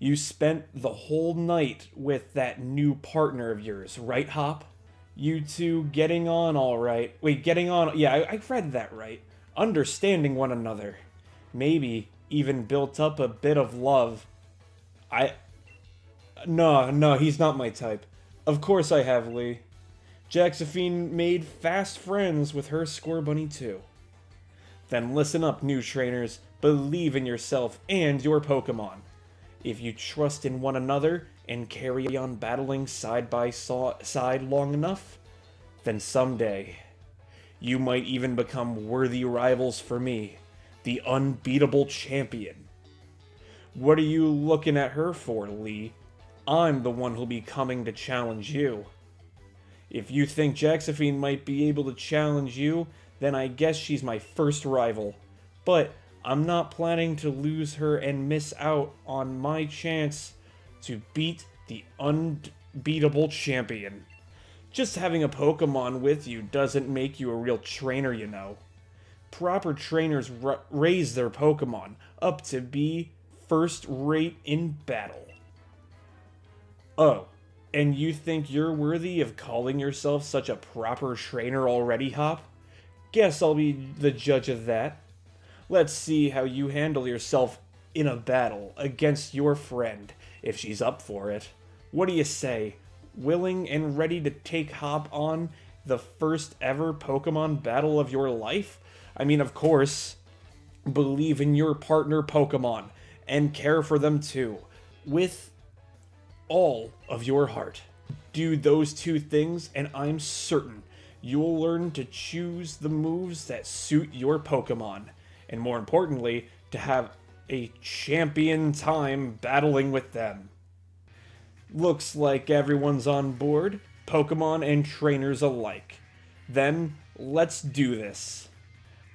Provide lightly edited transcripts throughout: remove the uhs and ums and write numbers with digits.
You spent the whole night with that new partner of yours, right, Hop? You two getting on all right. Wait, getting on. Yeah, I read that right. Understanding one another. Maybe even built up a bit of love. I. No, he's not my type. Of course I have, Lee. Jaxophine made fast friends with her score bunny too. Then listen up, new trainers. Believe in yourself and your Pokemon. If you trust in one another and carry on battling side by side long enough, then someday you might even become worthy rivals for me, the unbeatable champion. What are you looking at her for, Lee? I'm the one who'll be coming to challenge you. If you think Jaxophine might be able to challenge you, then I guess she's my first rival. But I'm not planning to lose her and miss out on my chance to beat the unbeatable champion. Just having a Pokemon with you doesn't make you a real trainer, you know. Proper trainers raise their Pokemon up to be first rate in battle. Oh, and you think you're worthy of calling yourself such a proper trainer already, Hop? Guess I'll be the judge of that. Let's see how you handle yourself in a battle against your friend, if she's up for it. What do you say? Willing and ready to take Hop on the first ever Pokemon battle of your life? I mean, of course, believe in your partner Pokemon and care for them too, with all of your heart. Do those two things and I'm certain you'll learn to choose the moves that suit your Pokemon, and more importantly, to have a champion time battling with them. Looks like everyone's on board, Pokemon and trainers alike. Then, let's do this.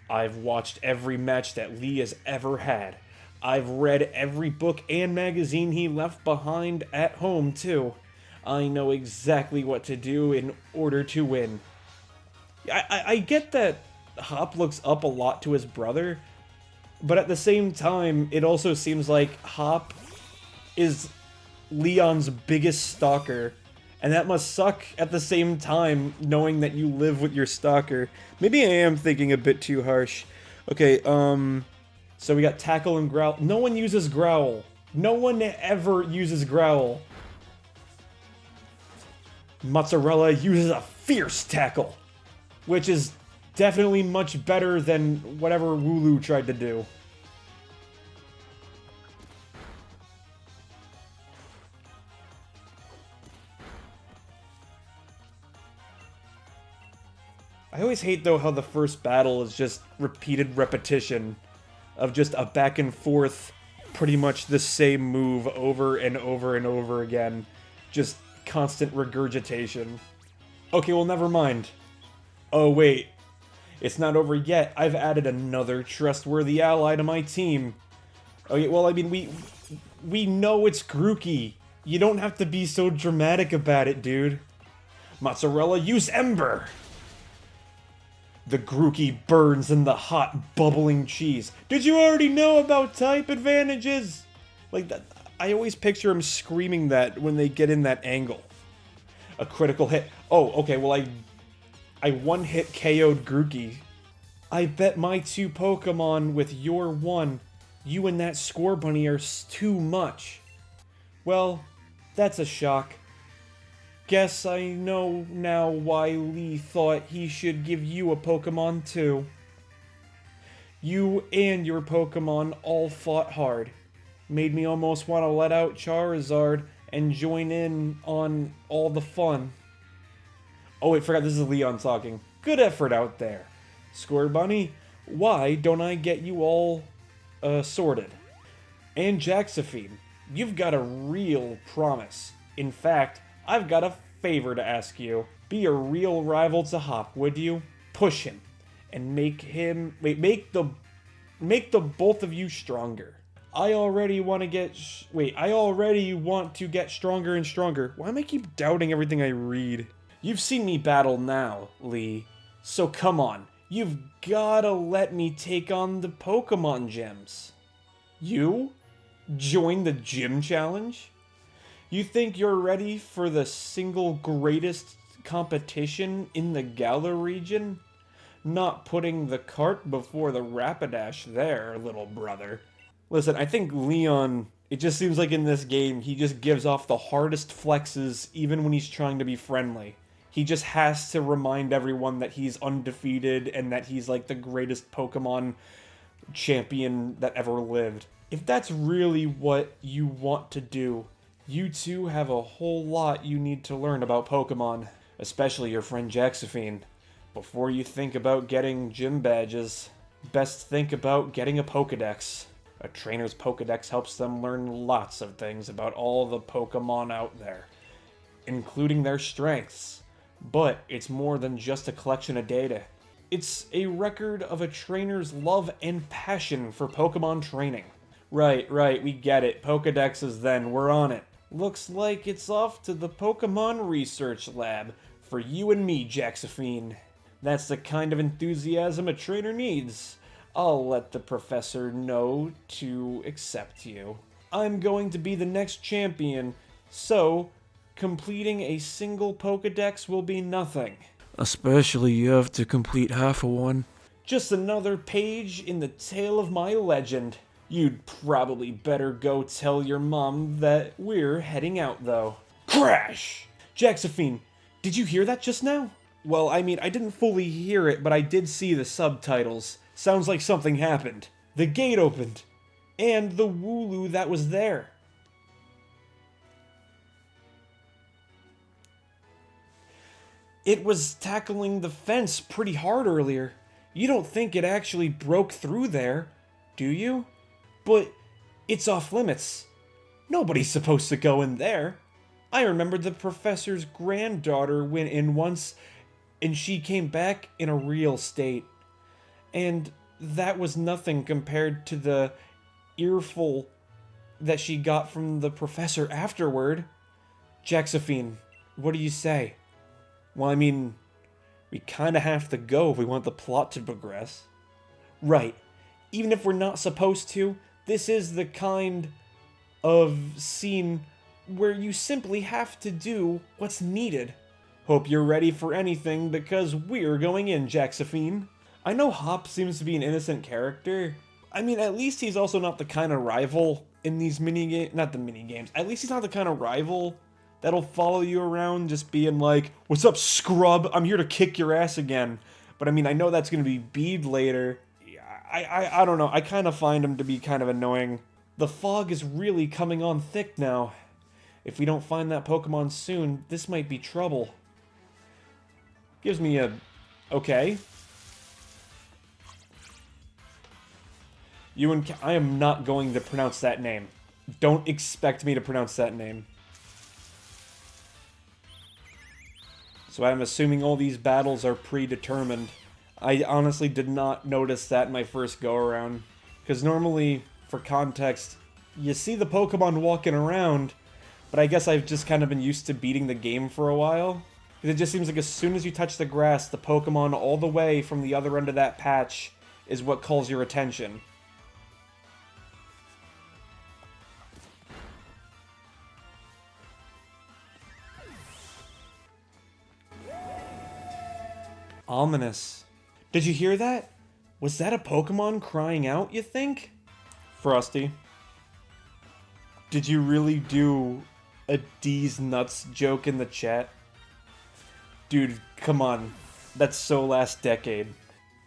I've watched every match that Lee has ever had. I've read every book and magazine he left behind at home, too. I know exactly what to do in order to win. I get that Hop looks up a lot to his brother, but at the same time, it also seems like Hop is Leon's biggest stalker, and that must suck at the same time, knowing that you live with your stalker. Maybe I am thinking a bit too harsh. Okay, so we got Tackle and Growl. No one uses Growl. No one ever uses Growl. Mozzarella uses a Fierce Tackle, which is definitely much better than whatever Wooloo tried to do. I always hate, though, how the first battle is just repeated repetition of just a back and forth, pretty much the same move over and over and over again. Just constant regurgitation. Okay, well, never mind. Oh, wait. It's not over yet. I've added another trustworthy ally to my team. Okay, well, I mean, we know it's Grookey. You don't have to be so dramatic about it, dude. Mozzarella, use Ember! The Grookey burns in the hot, bubbling cheese. Did you already know about type advantages? Like, that, I always picture him screaming that when they get in that angle. A critical hit. Oh, okay, well, I one-hit KO'd Grookey. I bet my two Pokemon with your one, you and that Score Bunny are too much. Well, that's a shock. Guess I know now why Lee thought he should give you a Pokemon too. You and your Pokemon all fought hard. Made me almost want to let out Charizard and join in on all the fun. Oh wait, forgot this is Leon talking. Good effort out there. Score Bunny, why don't I get you all sorted? And Jaxophine, you've got a real promise. In fact, I've got a favor to ask you. Be a real rival to Hop, would you? Push him and make the both of you stronger. I already want to get stronger and stronger. Why am I keep doubting everything I read? You've seen me battle now, Lee. So come on. You've gotta let me take on the Pokemon gems. You? Join the gym challenge? You think you're ready for the single greatest competition in the Galar region? Not putting the cart before the Rapidash there, little brother. Listen, I think Leon, it just seems like in this game, he just gives off the hardest flexes even when he's trying to be friendly. He just has to remind everyone that he's undefeated and that he's like the greatest Pokemon champion that ever lived. If that's really what you want to do, you two have a whole lot you need to learn about Pokemon, especially your friend Jaxophine. Before you think about getting gym badges, best think about getting a Pokédex. A trainer's Pokédex helps them learn lots of things about all the Pokemon out there, including their strengths. But it's more than just a collection of data. It's a record of a trainer's love and passion for Pokemon training. Right, we get it. Pokédexes then, we're on it. Looks like it's off to the Pokemon Research Lab for you and me, Jaxophine. That's the kind of enthusiasm a trainer needs. I'll let the professor know to accept you. I'm going to be the next champion, so completing a single Pokédex will be nothing. Especially you have to complete half of one. Just another page in the tale of my legend. You'd probably better go tell your mom that we're heading out, though. Crash! Jaxophine, did you hear that just now? Well, I mean, I didn't fully hear it, but I did see the subtitles. Sounds like something happened. The gate opened. And the Wooloo that was there. It was tackling the fence pretty hard earlier. You don't think it actually broke through there, do you? But it's off limits. Nobody's supposed to go in there. I remember the professor's granddaughter went in once, and she came back in a real state. And that was nothing compared to the earful that she got from the professor afterward. Jaxophine, what do you say? Well, I mean, we kinda have to go if we want the plot to progress. Right. Even if we're not supposed to, this is the kind of scene where you simply have to do what's needed. Hope you're ready for anything, because we're going in, Jaxophine. I know Hop seems to be an innocent character. I mean, at least he's also not the kind of rival in these minigames. Not the minigames. At least he's not the kind of rival that'll follow you around just being like, "What's up, scrub? I'm here to kick your ass again." But I mean, I know that's going to be Bede later. I don't know. I kind of find him to be kind of annoying. The fog is really coming on thick now. If we don't find that Pokemon soon, this might be trouble. Gives me a... okay. I am not going to pronounce that name. Don't expect me to pronounce that name. So I'm assuming all these battles are predetermined. I honestly did not notice that in my first go-around. Because normally, for context, you see the Pokemon walking around, but I guess I've just kind of been used to beating the game for a while. Because it just seems like as soon as you touch the grass, the Pokemon all the way from the other end of that patch is what calls your attention. Ominous. Did you hear that? Was that a Pokemon crying out, you think? Frosty. Did you really do a D's nuts joke in the chat? Dude, come on. That's so last decade.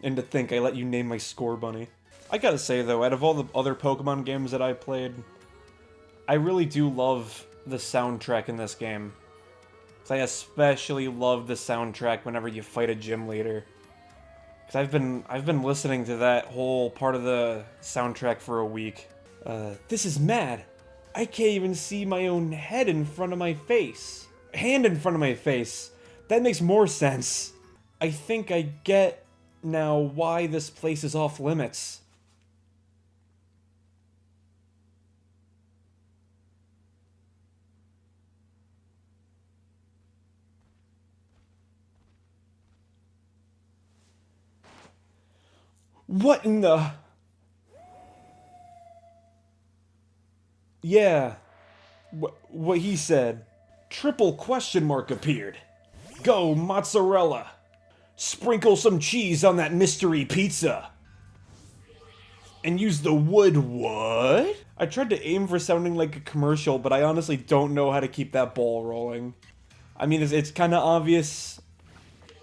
And to think I let you name my Score Bunny. I gotta say though, out of all the other Pokemon games that I played, I really do love the soundtrack in this game. I especially love the soundtrack whenever you fight a gym leader. Cause I've been listening to that whole part of the soundtrack for a week. This is mad. I can't even see my own head in front of my face. Hand in front of my face. That makes more sense. I think I get now why this place is off limits. What in the... Yeah, what he said. Triple question mark appeared. Go mozzarella. Sprinkle some cheese on that mystery pizza. And use the wood what? I tried to aim for sounding like a commercial, but I honestly don't know how to keep that ball rolling. I mean, it's kind of obvious.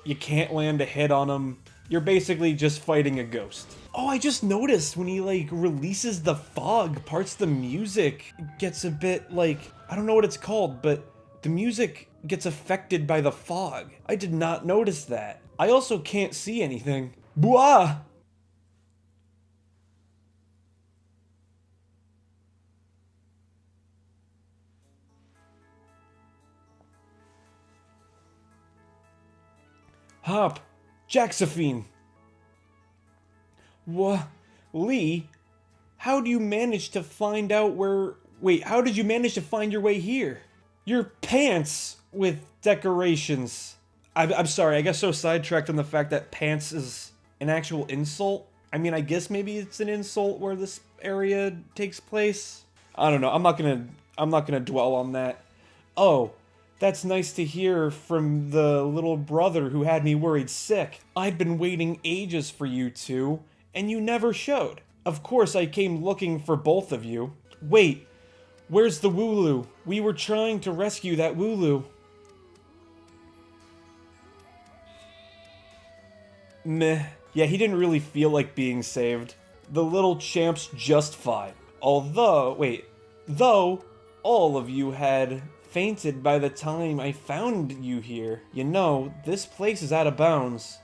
You can't land a hit on him. You're basically just fighting a ghost. Oh, I just noticed when he, like, releases the fog, parts of the music gets a bit, like, I don't know what it's called, but the music gets affected by the fog. I did not notice that. I also can't see anything. Bwah! Hop! Jaxophine! What? Lee? How do you manage to find out where... Wait, how did you manage to find your way here? Your pants with decorations. I'm sorry, I got so sidetracked on the fact that pants is an actual insult. I mean, I guess maybe it's an insult where this area takes place. I don't know, I'm not gonna dwell on that. Oh, that's nice to hear from the little brother who had me worried sick. I'd been waiting ages for you two, and you never showed. Of course, I came looking for both of you. Wait, where's the Wooloo? We were trying to rescue that Wooloo. Meh. Yeah, he didn't really feel like being saved. The little champ's just fine. Though all of you had fainted by the time I found you here. You know, this place is out of bounds.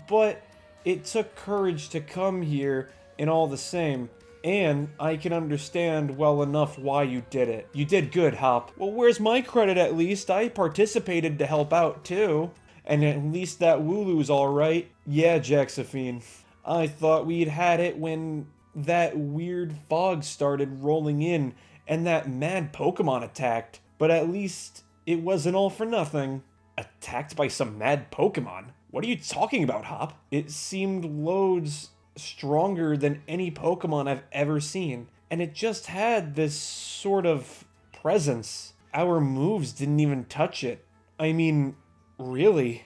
But it took courage to come here and all the same. And I can understand well enough why you did it. You did good, Hop. Well, where's my credit at least? I participated to help out too. And at least that Wooloo's alright. Yeah, Jaxophine. I thought we'd had it when that weird fog started rolling in and that mad Pokémon attacked. But at least it wasn't all for nothing. Attacked by some mad Pokémon? What are you talking about, Hop? It seemed loads stronger than any Pokémon I've ever seen. And it just had this sort of presence. Our moves didn't even touch it. I mean, really?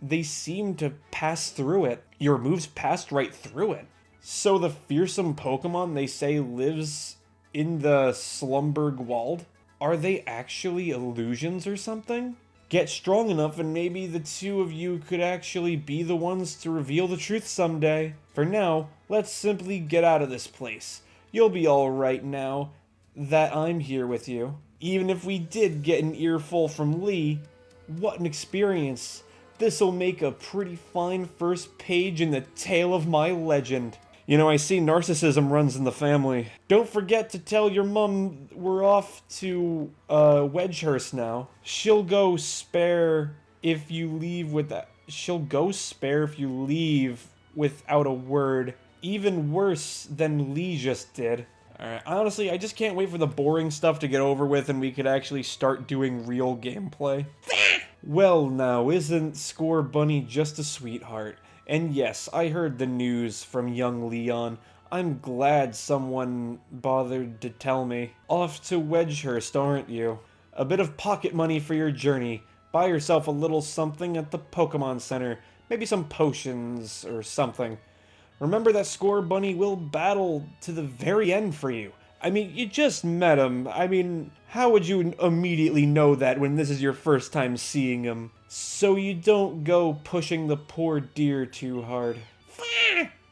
They seemed to pass through it. Your moves passed right through it. So the fearsome Pokémon they say lives in the Slumberg Wald? Are they actually illusions or something? Get strong enough and maybe the two of you could actually be the ones to reveal the truth someday. For now, let's simply get out of this place. You'll be alright now that I'm here with you. Even if we did get an earful from Lee, what an experience. This'll make a pretty fine first page in the tale of my legend. You know, I see narcissism runs in the family. Don't forget to tell your mum we're off to Wedgehurst now. She'll go spare if you leave with that. She'll go spare if you leave without a word. Even worse than Lee just did. Alright, honestly, I just can't wait for the boring stuff to get over with and we could actually start doing real gameplay. Well now, isn't Score Bunny just a sweetheart? And yes, I heard the news from young Leon. I'm glad someone bothered to tell me. Off to Wedgehurst, aren't you? A bit of pocket money for your journey. Buy yourself a little something at the Pokémon Center. Maybe some potions or something. Remember that Score Bunny will battle to the very end for you. I mean, you just met him. I mean, how would you immediately know that when this is your first time seeing him? So you don't go pushing the poor deer too hard.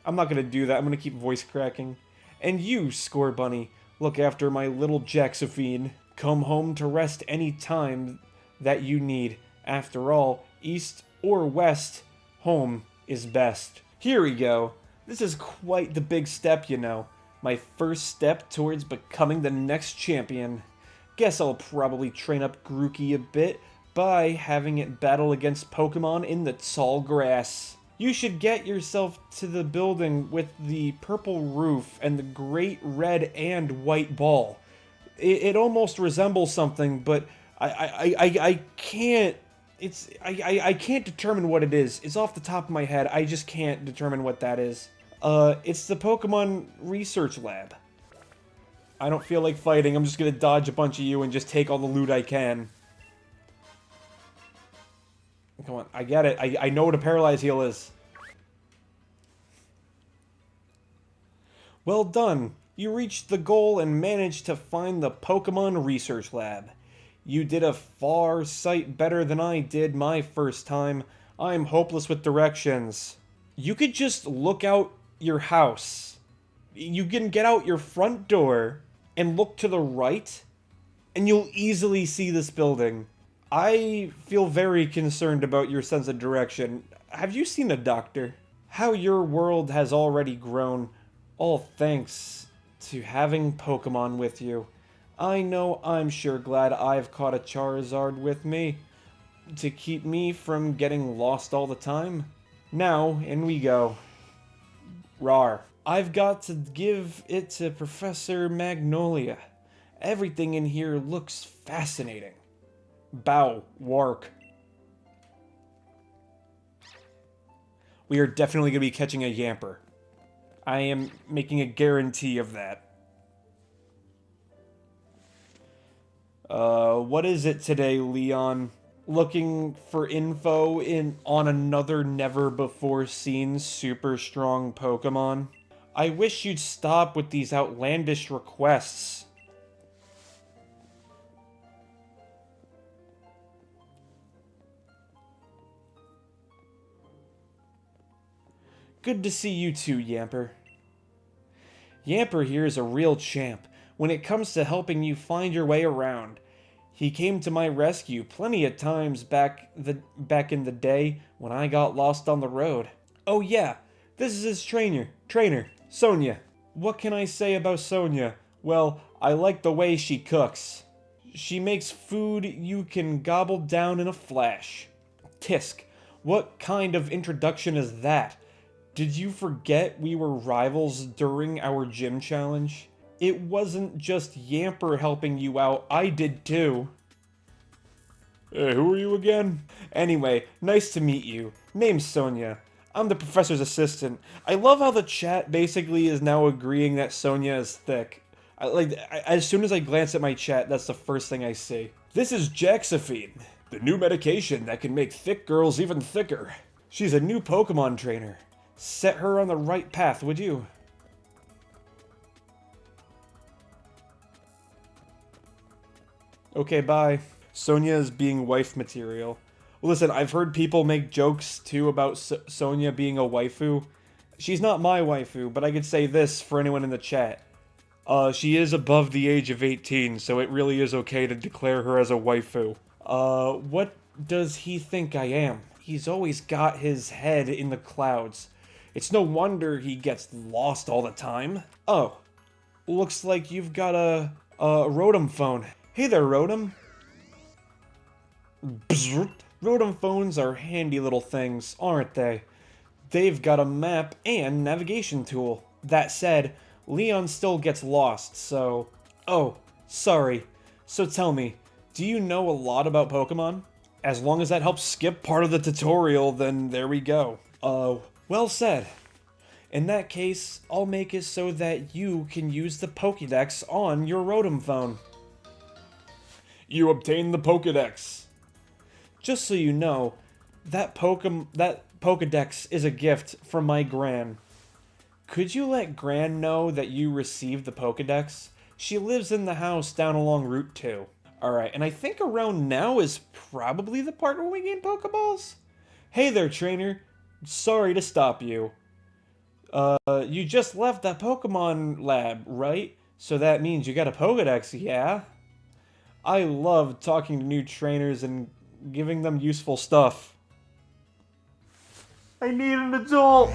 I'm not gonna do that. I'm gonna keep voice cracking. And you, Score Bunny, look after my little Jaxophine. Come home to rest any time that you need. After all, east or west, home is best. Here we go. This is quite the big step, you know. My first step towards becoming the next champion. Guess I'll probably train up Grookey a bit by having it battle against Pokemon in the tall grass. You should get yourself to the building with the purple roof and the great red and white ball. It almost resembles something, but I can't. I can't determine what it is. It's off the top of my head. I just can't determine what that is. It's the Pokemon Research Lab. I don't feel like fighting. I'm just gonna dodge a bunch of you and just take all the loot I can. Come on, I get it. I know what a paralyzed heal is. Well done. You reached the goal and managed to find the Pokemon Research Lab. You did a far sight better than I did my first time. I'm hopeless with directions. You could just look out your house. You can get out your front door and look to the right, and you'll easily see this building. I feel very concerned about your sense of direction. Have you seen a doctor? How your world has already grown, all thanks to having Pokemon with you. I know I'm sure glad I've caught a Charizard with me to keep me from getting lost all the time. Now, in we go. Rawr. I've got to give it to Professor Magnolia. Everything in here looks fascinating. Bow, Wark. We are definitely going to be catching a Yamper. I am making a guarantee of that. What is it today, Leon? Looking for info on another never-before-seen super strong Pokemon? I wish you'd stop with these outlandish requests. Good to see you too, Yamper. Yamper here is a real champ when it comes to helping you find your way around. He came to my rescue plenty of times back in the day when I got lost on the road. Oh yeah, this is his trainer, Sonia. What can I say about Sonia? Well, I like the way she cooks. She makes food you can gobble down in a flash. Tisk, what kind of introduction is that? Did you forget we were rivals during our gym challenge? It wasn't just Yamper helping you out, I did too. Hey, who are you again? Anyway, nice to meet you. Name's Sonia. I'm the professor's assistant. I love how the chat basically is now agreeing that Sonia is thick. As soon as I glance at my chat, that's the first thing I see. This is Safina, the new medication that can make thick girls even thicker. She's a new Pokemon trainer. Set her on the right path, would you? Okay, bye. Sonia is being wife material. Listen, I've heard people make jokes too about Sonia being a waifu. She's not my waifu, but I could say this for anyone in the chat. She is above the age of 18, so it really is okay to declare her as a waifu. What does he think I am? He's always got his head in the clouds. It's no wonder he gets lost all the time. Oh, looks like you've got a Rotom phone. Hey there, Rotom. Bzzzt. Rotom phones are handy little things, aren't they? They've got a map and navigation tool. That said, Leon still gets lost, so... Oh, sorry. So tell me, do you know a lot about Pokemon? As long as that helps skip part of the tutorial, then there we go. Well said. In that case, I'll make it so that you can use the Pokédex on your Rotom phone. You obtained the Pokédex. Just so you know, that Pokédex is a gift from my Gran. Could you let Gran know that you received the Pokédex? She lives in the house down along Route 2. Alright, and I think around now is probably the part where we gain Pokeballs? Hey there, trainer. Sorry to stop you. You just left that Pokemon lab, right? So that means you got a Pokédex, yeah? I love talking to new trainers and giving them useful stuff. I need an adult!